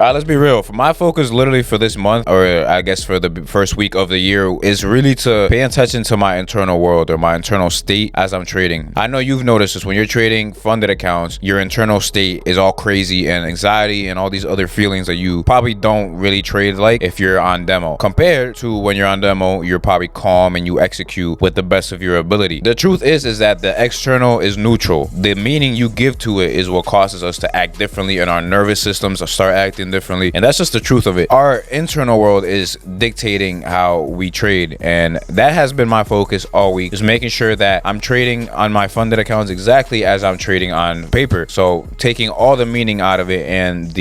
Let's be real. For my focus, literally for this month, or I guess for the first week of the year, is really to pay attention to my internal world or my internal state as I'm trading. I know you've noticed this when you're trading funded accounts, your internal state is all crazy and anxiety and all these other feelings that you probably don't really trade like if you're on demo. Compared to when you're on demo, you're probably calm and you execute with the best of your ability. The truth is that the external is neutral. The meaning you give to it is what causes us to act differently, and our nervous systems start acting differently, and that's just the truth of it. Our internal world is dictating how we trade, and that has been my focus all week, just making sure that I'm trading on my funded accounts exactly as I'm trading on paper. So taking all the meaning out of it and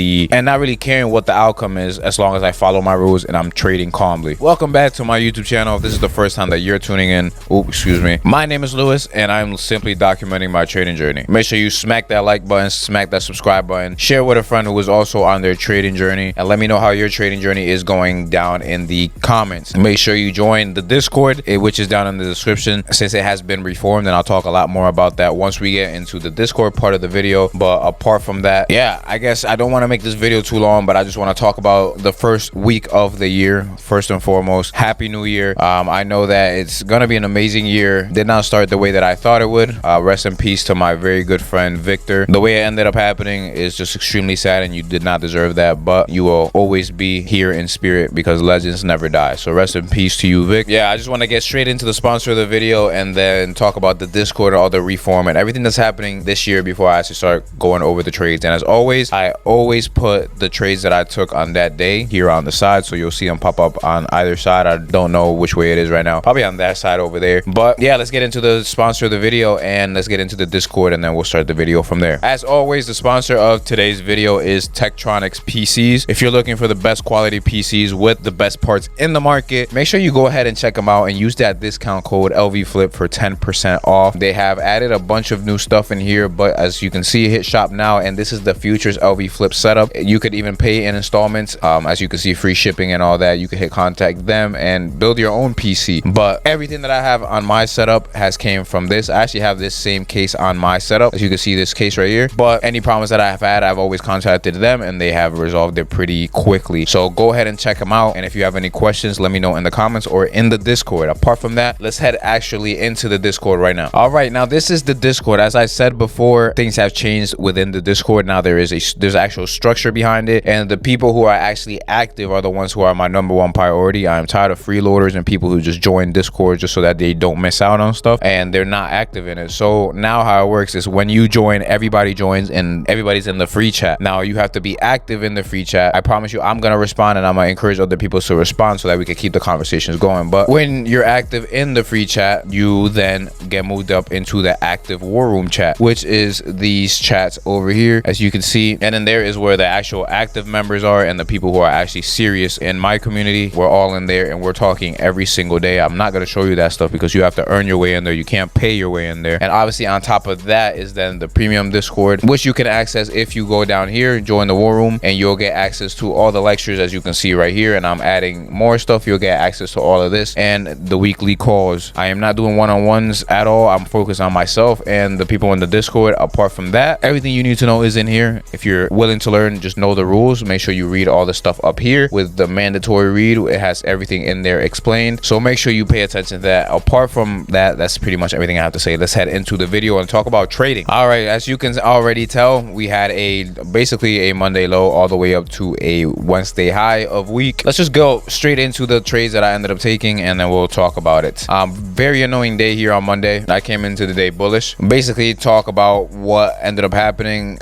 not really caring what the outcome is, as long as I follow my rules and I'm trading calmly. Welcome back to my YouTube channel. If this is the first time that you're tuning in, excuse me, my name is Lewis and I'm simply documenting my trading journey. Make sure you smack that like button, smack that subscribe button, share with a friend who is also on their trading journey, and let me know how your trading journey is going down in the comments. Make sure you join the Discord, which is down in the description, since it has been reformed, and I'll talk a lot more about that once we get into the Discord part of the video. But apart from that, yeah, I guess I don't want to make this video too long, but I just want to talk about the first week of the year. First and foremost, Happy New Year. I know that it's gonna be an amazing year. Did not start the way that I thought it would. Rest in peace to my very good friend Victor. The way it ended up happening is just extremely sad, and you did not deserve that, but you will always be here in spirit because legends never die. So rest in peace to you, Vic. Yeah, I just want to get straight into the sponsor of the video and then talk about the Discord and all the reform and everything that's happening this year before I actually start going over the trades. And as always, I always put the trades that I took on that day here on the side, so you'll see them pop up on either side. I don't know which way it is right now, probably on that side over there. But yeah, let's get into the sponsor of the video and let's get into the Discord, and then we'll start the video from there. As always, the sponsor of today's video is Tektronix PCs. If you're looking for the best quality PCs with the best parts in the market, make sure you go ahead and check them out and use that discount code LVFlip for 10% off. They have added a bunch of new stuff in here, but as you can see, hit shop now, and this is the Futures LVFlip setup. You could even pay in installments. As you can see, free shipping and all that. You can hit contact them and build your own PC. But everything that I have on my setup has came from this. I actually have this same case on my setup, as you can see, this case right here. But any problems that I have had, I've always contacted them and they have resolved it pretty quickly. So go ahead and check them out, and if you have any questions, let me know in the comments or in the Discord. Apart from that, let's head actually into the Discord right now. All right, now this is the Discord. As I said before, things have changed within the Discord. Now there's actual structure behind it, and the people who are actually active are the ones who are my #1 priority. I'm tired of freeloaders and people who just join Discord just so that they don't miss out on stuff and they're not active in it. So now how it works is when you join, everybody joins and everybody's in the free chat. Now you have to be active in the free chat. I promise you, I'm gonna respond and I'm gonna encourage other people to respond so that we can keep the conversations going. But when you're active in the free chat, you then get moved up into the active war room chat, which is these chats over here, as you can see. And then there is where the actual active members are and the people who are actually serious in my community. We're all in there and we're talking every single day. I'm not gonna show you that stuff because you have to earn your way in there. You can't pay your way in there. And obviously on top of that is then the premium Discord, which you can access if you go down here, join the war room, and you'll get access to all the lectures, as you can see right here. And I'm adding more stuff. You'll get access to all of this and the weekly calls. I am not doing one-on-ones at all. I'm focused on myself and the people in the Discord. Apart from that, everything you need to know is in here. If you're willing to learn, just know the rules. Make sure you read all the stuff up here with the mandatory read. It has everything in there explained, so make sure you pay attention to that. Apart from that, that's pretty much everything I have to say. Let's head into the video and talk about trading. All right, as you can already tell, we had basically a Monday low all the way up to a Wednesday high of week. Let's just go straight into the trades that I ended up taking and then we'll talk about it. Very annoying day here on Monday. I came into the day bullish. Basically talk about what ended up happening.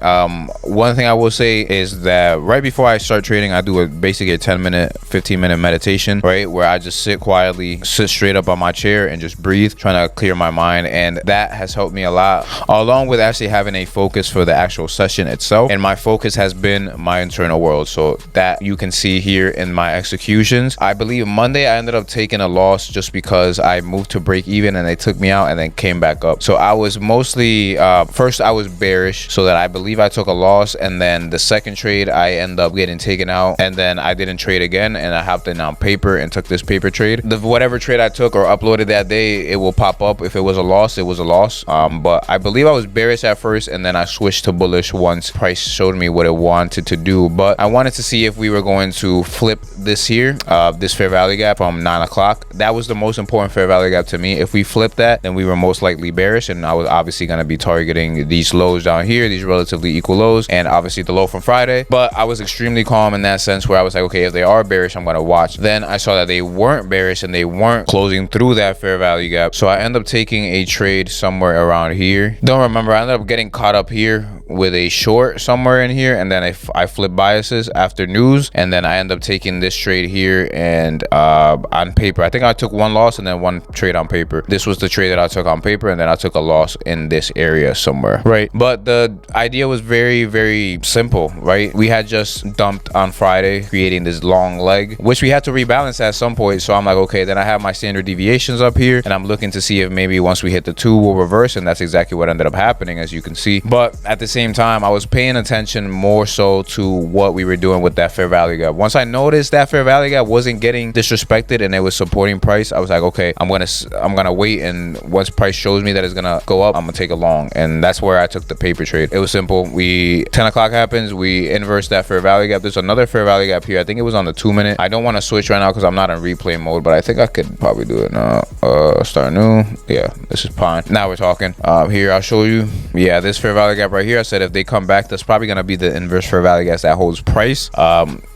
One thing I will say is that right before I start trading, I do basically a 10-minute 15-minute meditation, right, where I just sit quietly, sit straight up on my chair and just breathe, trying to clear my mind. And that has helped me a lot, along with actually having a focus for the actual session itself. And my focus has been my internal world, so that you can see here in my executions. I believe Monday I ended up taking a loss just because I moved to break even and they took me out and then came back up. So I was mostly first I was bearish, so that I believe I took a loss, and then the second trade I end up getting taken out, and then I didn't trade again, and I hopped in on paper and took this paper trade. Whatever trade I took or uploaded that day, it will pop up. If it was a loss, it was a loss. But I believe I was bearish at first, and then I switched to bullish once price showed me what it wanted to do too, but I wanted to see if we were going to flip this here, this fair value gap from 9 o'clock. That was the most important fair value gap to me. If we flip that, then we were most likely bearish, and I was obviously going to be targeting these lows down here, these relatively equal lows, and obviously the low from Friday. But I was extremely calm in that sense, where I was like, okay, if they are bearish, I'm going to watch. Then I saw that they weren't bearish and they weren't closing through that fair value gap, so I ended up taking a trade somewhere around here. Don't remember, I ended up getting caught up here with a short somewhere in here, and then I flip biases after news, and then I end up taking this trade here. And on paper, I think I took one loss and then one trade on paper. This was the trade that I took on paper, and then I took a loss in this area somewhere, right? But the idea was very, very simple, right? We had just dumped on Friday, creating this long leg, which we had to rebalance at some point. So I'm like, okay, then I have my standard deviations up here, and I'm looking to see if maybe once we hit the 2 we'll reverse, and that's exactly what ended up happening, as you can see. But at the same time, I was paying attention more so to what we were doing with that fair value gap. Once I noticed that fair value gap wasn't getting disrespected and it was supporting price, I was like, okay, I'm gonna wait, and once price shows me that it's gonna go up, I'm gonna take a long. And that's where I took the paper trade. It was simple. 10 o'clock happens, we inverse that fair value gap. There's another fair value gap here. I think it was on the 2 minute. I don't want to switch right now because I'm not in replay mode, but I think I could probably do it now. Start new. Yeah, this is fine. Now we're talking. Here I'll show you. Yeah, this fair value gap right here, I said if they come back, that's probably gonna be the inverse fair value gap that holds price.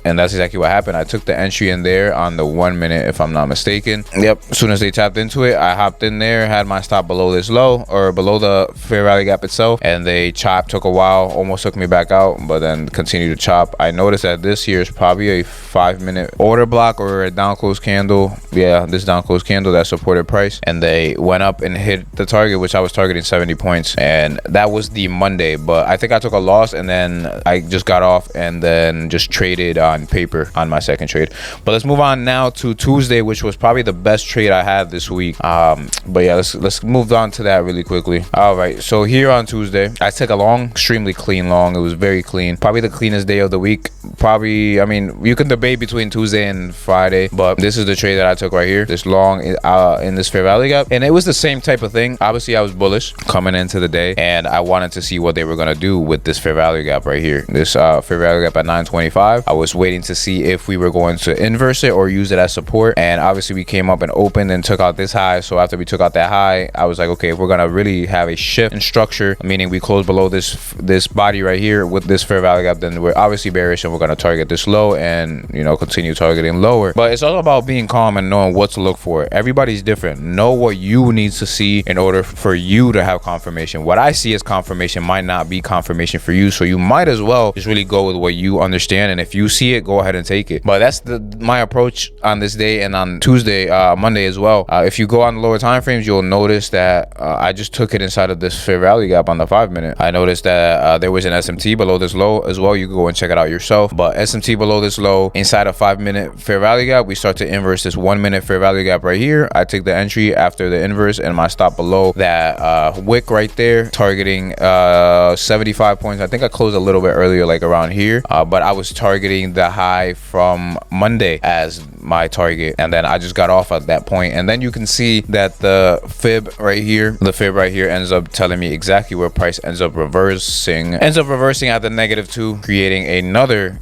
And that's exactly what happened. I took the entry in there on the 1 minute, if I'm not mistaken. Yep, as soon as they tapped into it, I hopped in there, had my stop below this low, or below the fair value gap itself, and they chopped. Took a while, almost took me back out, but then continued to chop. I noticed that this here is probably a 5 minute order block or a down close candle. Yeah, this down close candle that supported price, and they went up and hit the target, which I was targeting 70 points, and that was the Monday. But I think I took a loss, and then I just got off and then just traded on paper on my second trade. But let's move on now to Tuesday, which was probably the best trade I had this week. But yeah, let's move on to that really quickly. All right, so here on Tuesday, I took a long, extremely clean long. It was very clean, probably the cleanest day of the week. Probably, I mean, you can debate between Tuesday and Friday, but this is the trade that I took right here, this long in this fair value gap. And it was the same type of thing. Obviously, I was bullish coming into the day, and I wanted to see what they were gonna do with this fair value gap right here, this fair value gap at 925. I was waiting to see if we were going to inverse it or use it as support, and obviously we came up and opened and took out this high. So after we took out that high, I was like, okay, if we're gonna really have a shift in structure, meaning we close below this body right here with this fair value gap, then we're obviously bearish and we're gonna target this low and, you know, continue targeting lower. But it's all about being calm and knowing what to look for. Everybody's different. Know what you need to see in order for you to have confirmation. What I see as confirmation might not be confirmation for you, so you might as well just really go with what you understand, and if you see it, go ahead and take it. But that's my approach on this day, and on Tuesday, Monday as well. If you go on the lower time frames, you'll notice that I just took it inside of this fair value gap on the 5 minute. I noticed that there was an SMT below this low as well. You can go and check it out yourself. But SMT below this low inside a 5 minute fair value gap, we start to inverse this 1 minute fair value gap right here. I take the entry after the inverse, and my stop below that wick right there, targeting 75 points. I think I closed a little bit earlier, like around here, but I was targeting the high from Monday as my target, and then I just got off at that point. And then you can see that the fib right here ends up telling me exactly where price ends up reversing at the -2, creating another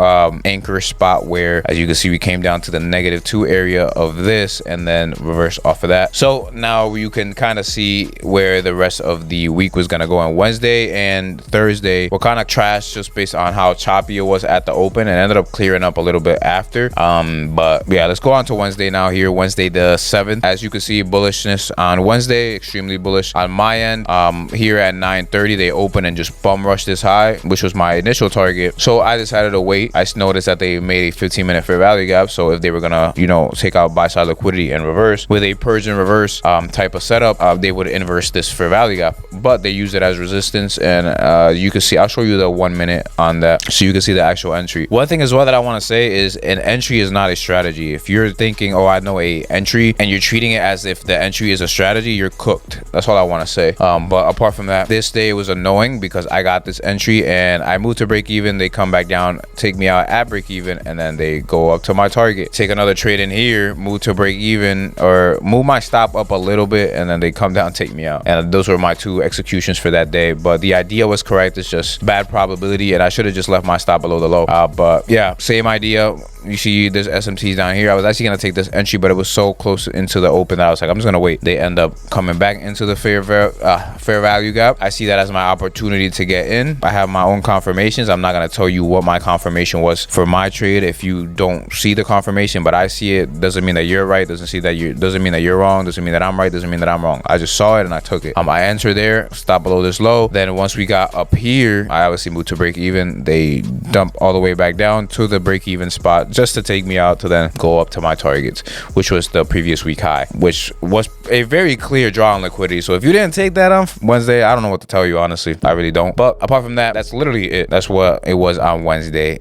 anchor spot where, as you can see, we came down to the -2 area of this and then reverse off of that. So now you can kind of see where the rest of the week was going to go. On Wednesday and Thursday were kind of trash just based on how choppy it was at the open, and ended up clearing up a little bit after. But yeah, let's go on to Wednesday now. Here, Wednesday the 7th, as you can see, bullishness on Wednesday, extremely bullish on my end. Here at 9:30 they opened and just bum rushed this high, which was my initial target, so I decided to wait. I noticed that they made a 15-minute fair value gap, so if they were gonna, you know, take out buy side liquidity and reverse with a Persian reverse type of setup, they would inverse this fair value gap, but they used it as resistance. And you can see, I'll show you the 1 minute on that so you can see the actual entry. One thing as well that I want to say is an entry is not a strategy. If you're thinking, oh, I know a entry, and you're treating it as if the entry is a strategy, you're cooked. That's all I want to say. But apart from that, this day was annoying because I got this entry and I moved to break even. They come back down, take me out at break even, and then they go up to my target. Take another trade in here, move to break even, or move my stop up a little bit, and then they come down, take me out. And those were my 2 executions for that day. But the idea was correct. It's just bad probability, and I should have just left my stop below the low. But yeah, same idea. You see there's SMTs down here. I was actually gonna take this entry, but it was so close into the open that I was like, I'm just gonna wait. They end up coming back into the fair value gap. I see that as my opportunity to get in. I have my own confirmations. I'm not gonna tell you what my confirmation was for my trade if you don't see the confirmation, but I see it. Doesn't mean that you're right. Doesn't mean that you're wrong. Doesn't mean that I'm right. Doesn't mean that I'm wrong. I just saw it and I took it. I entered there, stop below this low. Then once we got up here, I obviously moved to break even. They dump all the way back down to the break even spot just to take me out to then go up to my targets, which was the previous week high, which was a very clear draw on liquidity. So if you didn't take that on Wednesday, I don't know what to tell you, honestly. I really don't. But apart from that, that's literally it. That's what it was on Wednesday.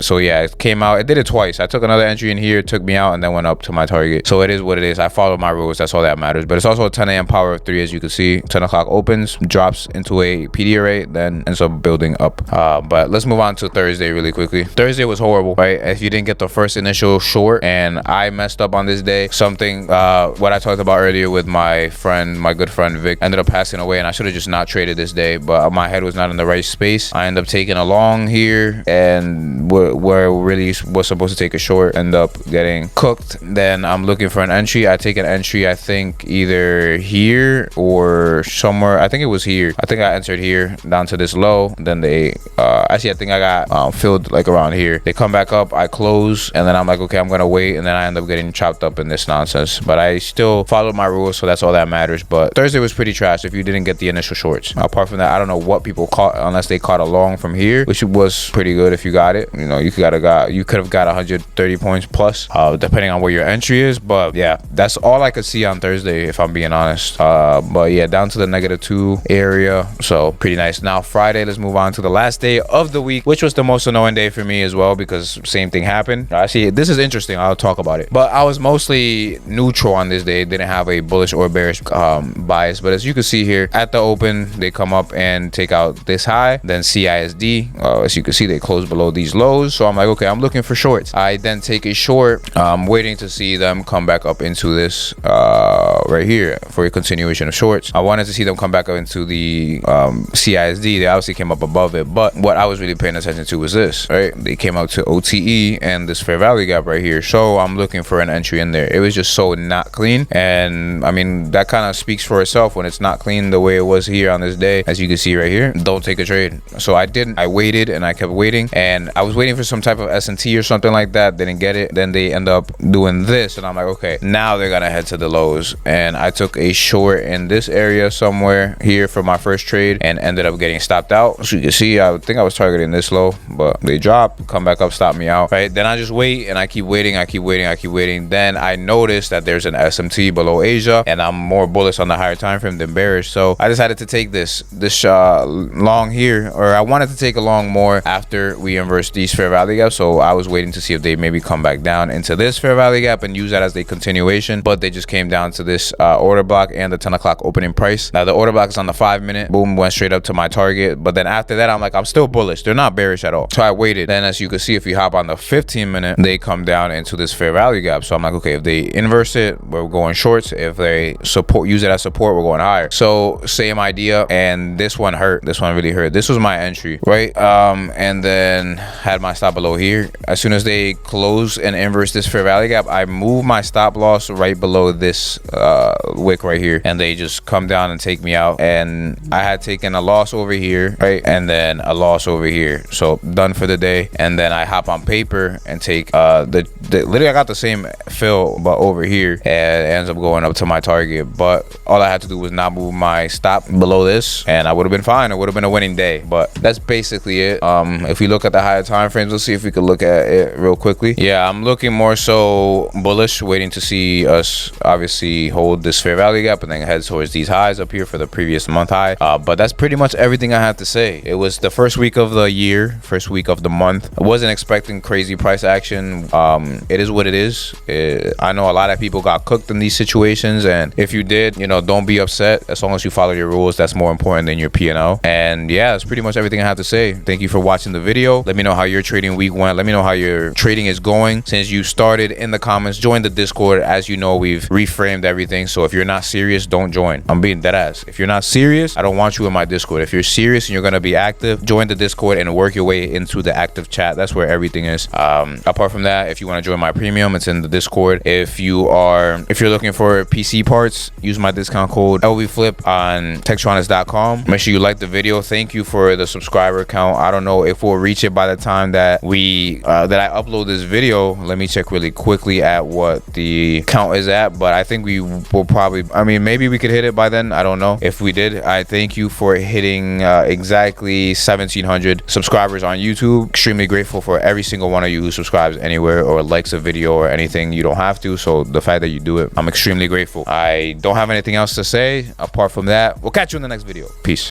So yeah, it came out. It did it twice. I took another entry in here, took me out, and then went up to my target. So it is what it is. I followed my rules. That's all that matters. But it's also a 10 a.m. power of 3, as you can see. 10 o'clock opens, drops into a PD array, then ends up building up. But let's move on to Thursday really quickly. Thursday was horrible, right? If you didn't get the first initial short, and I messed up on this day, something what I talked about earlier with my good friend Vic, ended up passing away, and I should have just not traded this day, but my head was not in the right space. I ended up taking a long here, and where really was supposed to take a short, end up getting cooked. Then I'm looking for an entry. I take an entry, I think either here or somewhere. I think it was here. I think I entered here down to this low. Then they actually, I think I got filled like around here. They come back up, I close, and then I'm like, okay, I'm gonna wait, and then I end up getting chopped up in this nonsense. But I still followed my rules, so that's all that matters. But Thursday was pretty trash if you didn't get the initial shorts. Apart from that, I don't know what people caught, unless they caught a long from here, which was pretty good if you got it. You know, you could have got 130 points plus, depending on where your entry is. But yeah, that's all I could see on Thursday, if I'm being honest. But yeah, down to the -2 area, so pretty nice. Now Friday, let's move on to the last day of the week, which was the most annoying day for me as well, because same thing happened. Actually, this is interesting. I'll talk about it. But I was mostly neutral on this day. Didn't have a bullish or bearish bias. But as you can see here, at the open, they come up and take out this high. Then CISD, as you can see, they close below these lows. So I'm like, okay, I'm looking for shorts. I then take a short, waiting to see them come back up into this right here for a continuation of shorts. I wanted to see them come back up into the CISD. They obviously came up above it, but what I was really paying attention to was this, right? They came up to OTE and this fair value gap right here. So I'm looking for an entry in there. It was just so not clean, and I mean, that kind of speaks for itself when it's not clean the way it was here on this day. As you can see right here, don't take a trade. So I didn't. I waited and I kept waiting, and I was waiting for some type of S&T or something like that. Didn't get it. Then they end up doing this, and I'm like, okay, now they're gonna head to the lows. And I took a short in this area somewhere here for my first trade, and ended up getting stopped out. So you can see, I think I was targeting this low, but they drop, come back up, stop me out, right? Then I just wait, and I keep waiting. Then I noticed that there's an SMT below Asia, and I'm more bullish on the higher time frame than bearish. So I decided to take this long here, or I wanted to take a long more after we inverse these fair value gaps. So I was waiting to see if they maybe come back down into this fair value gap and use that as a continuation, but they just came down to this order block and the 10 o'clock opening price. Now the order block is on the 5-minute, boom, went straight up to my target. But then after that, I'm like, I'm still bullish. They're not bearish at all. So I waited. Then as you can see, if you hop on the 15-minute, they come down into this fair value gap. So I'm like, okay, if they inverse it, we're going shorts. If they use it as support, we're going higher. So same idea, and this one hurt. This one really hurt. This was my entry, right? And then had my stop below here. As soon as they close and inverse this fair value gap, I move my stop loss right below this wick right here, and they just come down and take me out. And I had taken a loss over here, right, and then a loss over here. So done for the day. And then I hop on paper and take literally I got the same fill but over here, and it ends up going up to my target. But all I had to do was not move my stop below this, and I would have been fine. It would have been a winning day. But that's basically it. If we look at the higher time frames, let's see if we could look at it real quickly. Yeah, I'm looking more so bullish, waiting to see us obviously hold this fair value gap and then head towards these highs up here for the previous month high. But that's pretty much everything I had to say. It was the first week of the year, first week of the month. I wasn't expecting crazy price action. mean, it is what it is. I know a lot of people got cooked in these situations, and if you did, you know, don't be upset. As long as you follow your rules, that's more important than your P&L. And yeah, that's pretty much everything I have to say. Thank you for watching the video. Let me know how your trading week went. Let me know how your trading is going since you started in the comments. Join the Discord. As you know, we've reframed everything. So if you're not serious, don't join. I'm being dead ass. If you're not serious, I don't want you in my Discord. If you're serious and you're gonna be active, join the Discord and work your way into the active chat. That's where everything is. Apart from that, if you want to join my premium, it's in the Discord. If you're looking for PC parts, use my discount code LVFlip on Textronics.com. Make sure you like the video. Thank you for the subscriber count. I don't know if we'll reach it by the time that I upload this video. Let me check really quickly at what the count is at, but I think we will probably, I mean, maybe we could hit it by then. I don't know. If we did, I thank you for hitting exactly 1,700 subscribers on YouTube. Extremely grateful for every single one of you who subscribes anywhere or likes a video or anything. You don't have to, so the fact that you do it, I'm extremely grateful. I don't have anything else to say apart from that. We'll catch you in the next video. Peace.